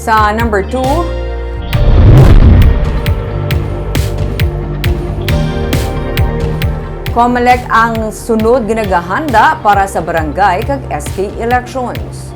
Sa number 2, Comelec ang sunod ginagahanda para sa barangay kag SK Elections.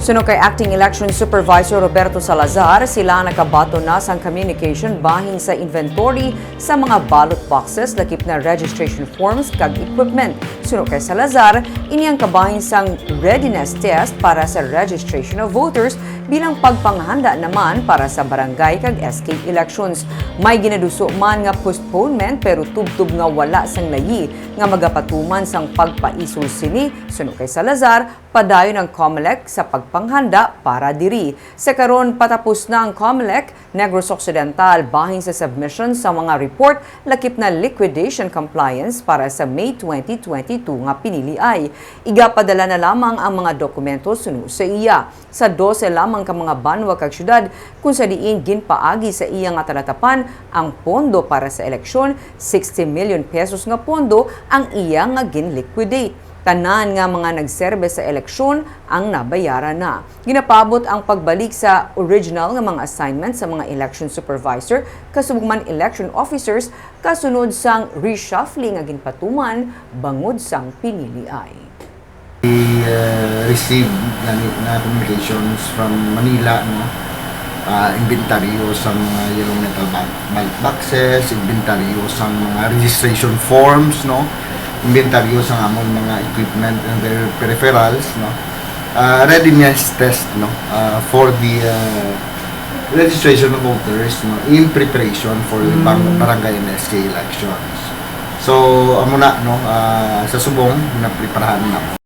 Suno kay Acting Election Supervisor Roberto Salazar, sila nakabato na sang communication bahin sa inventory sa mga ballot boxes lakip na registration forms kag equipment. Suno kay Salazar, iniyang kabahin sang readiness test para sa registration of voters bilang pagpanghanda naman para sa barangay kag SK Elections. May ginaduso man nga postponement pero tubtub nga wala sang layi nga magapatuman sang pagpaisol sini. Suno kay Salazar, padayon ang Comelec sa pagpanghanda para diri. Sa karon patapos na ang Comelec, Negros Occidental bahin sa submission sa mga report lakip na liquidation compliance para sa May 2022 nga piniliay. Igapadala na lamang ang mga dokumento suno sa iya. Sa 12 lamang ka mga banwa kag syudad kung sa diin ginpaagi sa iya nga talatapan ang pondo para sa eleksyon, 60 million pesos nga pondo ang iya nga gin-liquidate. Tanan nga mga nagserbe sa eleksyon ang nabayaran na. Ginapabot ang pagbalik sa original nga mga assignment sa mga election supervisor kasubog man election officers kasunod sang reshuffling nga ginpatuman bangod sang piniliay. We received na communications from Manila, no? Inventaryo sa mga yellow metal ballot boxes, inventaryo sa mga registration forms, no? Inventaryo sa among mga equipment and their peripherals, no? Readiness test, no? For the registration of voters, no? In preparation for the barangay and SK elections. So amo na, no? Sa subong na preparahan na mo.